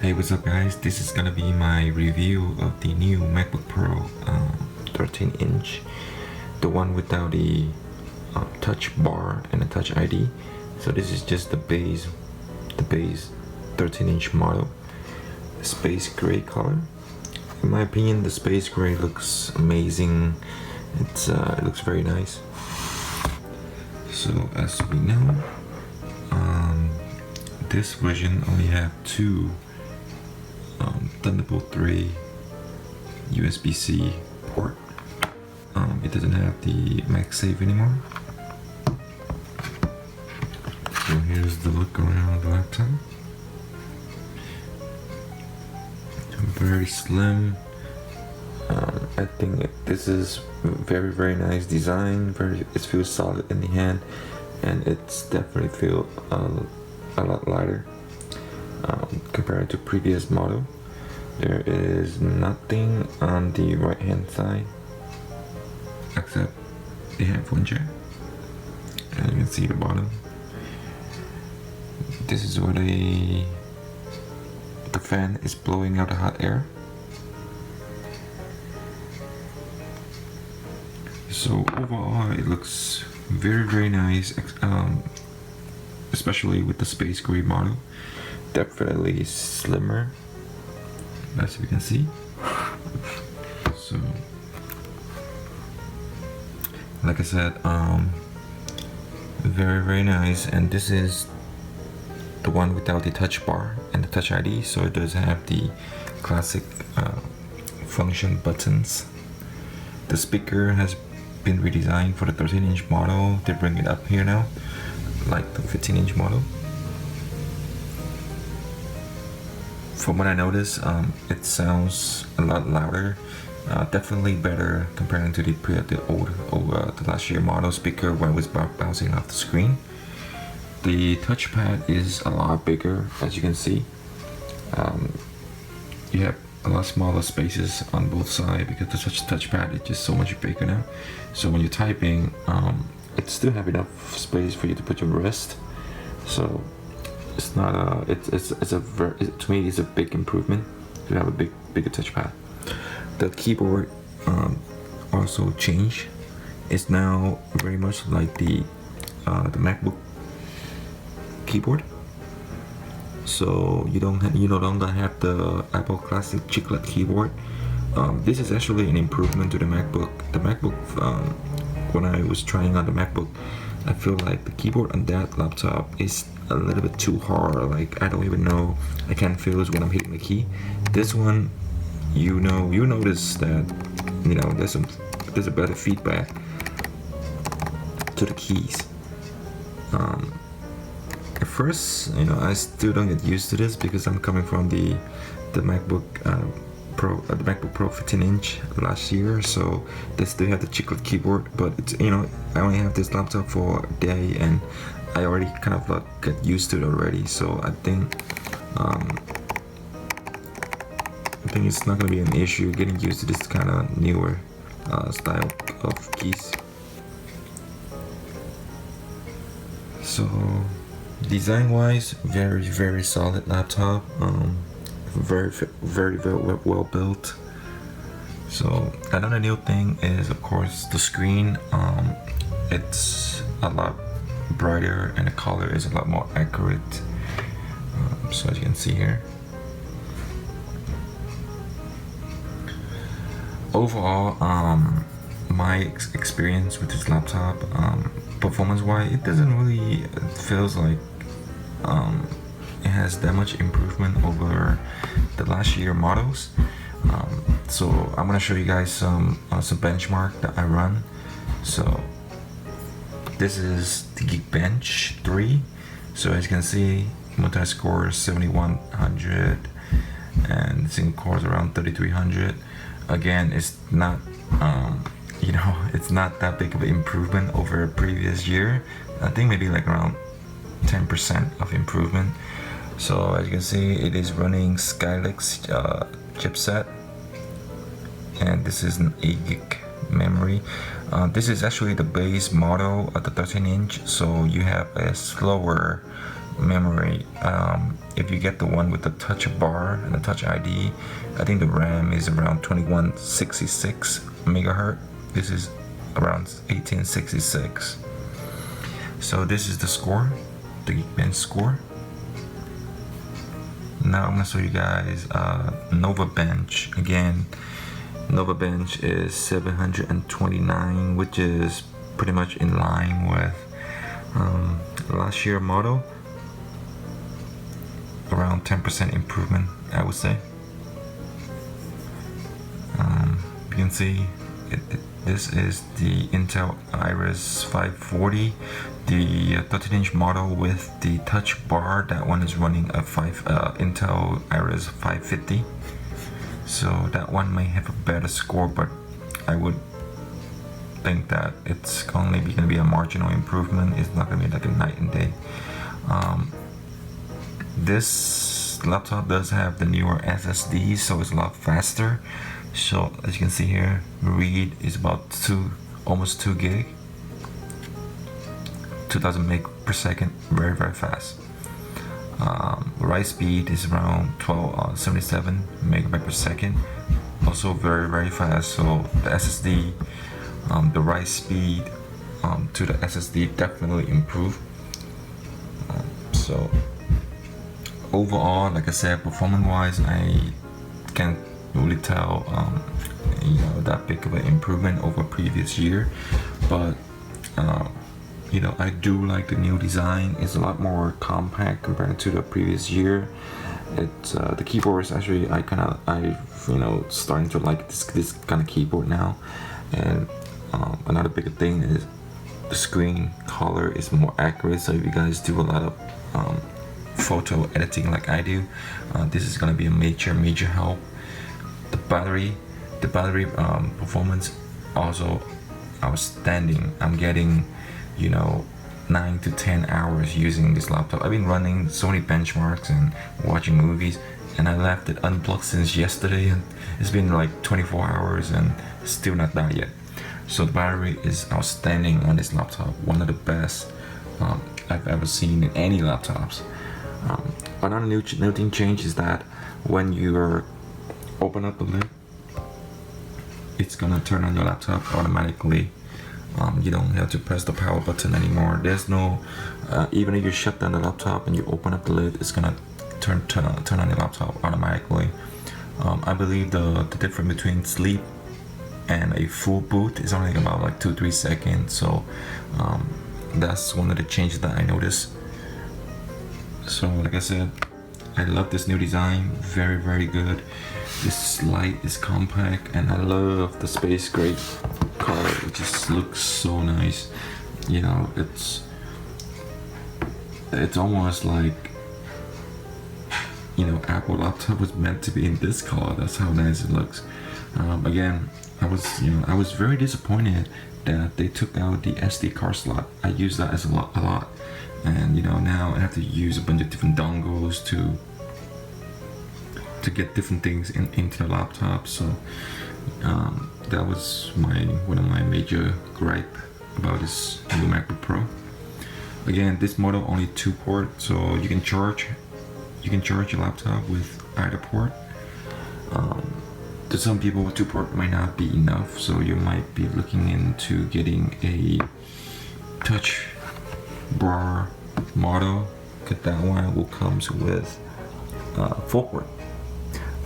Hey, what's up guys? This is gonna be my review of the new MacBook Pro 13-inch, the one without the touch bar and the touch ID. So this is just the base 13-inch model, space gray color. In my opinion, the space gray looks amazing. It looks very nice. So as we know, this version only have two Thunderbolt 3 USB-C port. It doesn't have the MagSafe anymore. So here's the look around the laptop. Very slim. I think this is very nice design. It feels solid in the hand, and it's definitely feel a lot lighter compared to previous model. There is nothing on the right hand side except the headphone jack, and you can see the bottom. This is where the fan is blowing out the hot air. So overall it looks very nice, especially with the space gray model. Definitely slimmer, as you can see. So like I said, very nice. And this is the one without the touch bar and the touch ID, so it does have the classic function buttons. The speaker has been redesigned for the 13-inch model. They bring it up here now, like the 15-inch model. From what I noticed, it sounds a lot louder. Definitely better comparing to the last year model speaker when it was bouncing off the screen. The touchpad is a lot bigger, as you can see. You have a lot smaller spaces on both sides because the touchpad is just so much bigger now. So when you're typing, it still have enough space for you to put your wrist. So it's not to me it's a big improvement to have a bigger touchpad. The keyboard also changed. It's now very much like the MacBook keyboard. So you no longer have the Apple classic chiclet keyboard. This is actually an improvement to the MacBook. The MacBook, when I was trying out the MacBook, I feel like the keyboard on that laptop is a little bit too hard. Like I don't even know, I can't feel it when I'm hitting the key. This one, you notice that there's a better feedback to the keys. At first, I still don't get used to this because I'm coming from the MacBook Pro, the MacBook Pro 15-inch last year, so they still have the chiclet keyboard. But it's I only have this laptop for a day, and I already kind of get used to it already. So I think it's not gonna be an issue getting used to this kind of newer style of keys. So design-wise, very solid laptop. Very well built. So another new thing is, of course, the screen. It's a lot brighter and the color is a lot more accurate. So as you can see here. Overall, my experience with this laptop, performance-wise, it doesn't really feels like it has that much improvement over the last year models. So I'm gonna show you guys some benchmark that I run. So this is the Geekbench 3. So as you can see, multi-score 7100 and single core is around 3300. Again, it's not it's not that big of an improvement over a previous year. I think maybe like around 10% of improvement. So as you can see, it is running Skylix chipset, and this is an 8 gig memory. This is actually the base model of the 13-inch, so you have a slower memory. If you get the one with the touch bar and the touch ID, I think the RAM is around 2166 megahertz. This is around 1866. So this is the score, the Geekbench score. Now I'm gonna show you guys Nova Bench. Again, Nova Bench is 729, which is pretty much in line with last year model. Around 10% improvement, I would say. You can see this is the Intel Iris 540, the 13-inch model with the touch bar. That one is running a Intel Iris 550. So that one may have a better score, but I would think that it's only going to be a marginal improvement. It's not going to be like a night and day. This laptop does have the newer SSD, so it's a lot faster. So as you can see here, read is about almost 2 gig, 2000 meg per second, very fast. Write speed is around 77 megabyte per second, also very fast. So the SSD, the write speed to the SSD definitely improved. So overall, like I said, performance wise, I can't really tell that big of an improvement over previous year, but I do like the new design. It's a lot more compact compared to the previous year. It's the keyboard is actually I starting to like this kind of keyboard now. And another big thing is the screen color is more accurate. So if you guys do a lot of photo editing like I do, this is gonna be a major help. The battery performance also outstanding. I'm getting 9 to 10 hours using this laptop. I've been running so many benchmarks and watching movies, and I left it unplugged since yesterday, and it's been like 24 hours and still not done yet. So the battery is outstanding on this laptop, one of the best I've ever seen in any laptops. Another new thing change is that when you open up the lid, it's gonna turn on your laptop automatically. You don't have to press the power button anymore. There's no even if you shut down the laptop and you open up the lid, it's gonna turn on your laptop automatically. I believe the difference between sleep and a full boot is only about like 2-3 seconds. So that's one of the changes that I noticed. So like I said, I love this new design, very good. This light is compact, and I love the space gray color. It just looks so nice. It's almost like Apple laptop was meant to be in this color. That's how nice it looks. Again, I was very disappointed that they took out the SD card slot. I use that as a lot, and now I have to use a bunch of different dongles to get different things into the laptop. So that was one of my major gripe about this new MacBook Pro. Again, this model only 2 port, so you can charge your laptop with either port. To some people, 2 port might not be enough, so you might be looking into getting a touch bar model, because that one will comes with 4 port.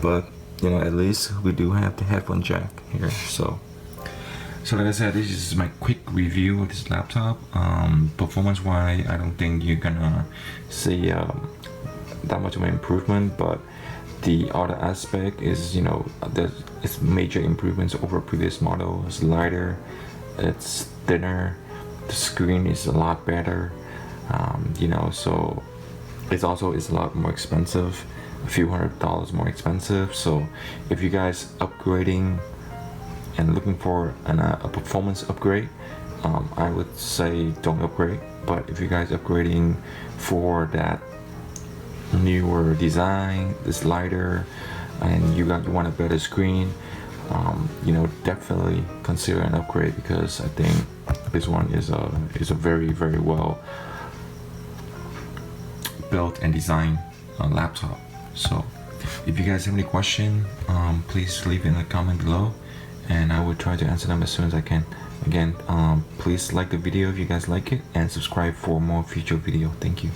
But at least we do have the headphone jack here. So like I said, this is my quick review of this laptop. Performance wise, I don't think you're gonna see that much of an improvement, but the other aspect is it's major improvements over previous model. It's lighter, it's thinner, the screen is a lot better. So it's a lot more expensive, a few $100 more expensive. So if you guys upgrading and looking for a performance upgrade, I would say don't upgrade. But if you guys upgrading for that newer design, this lighter, and you want a better screen, definitely consider an upgrade, because I think this one is a very well built and designed laptop. So if you guys have any question, please leave it in the comment below, and I will try to answer them as soon as I can. Again, please like the video if you guys like it, and subscribe for more future video. Thank you.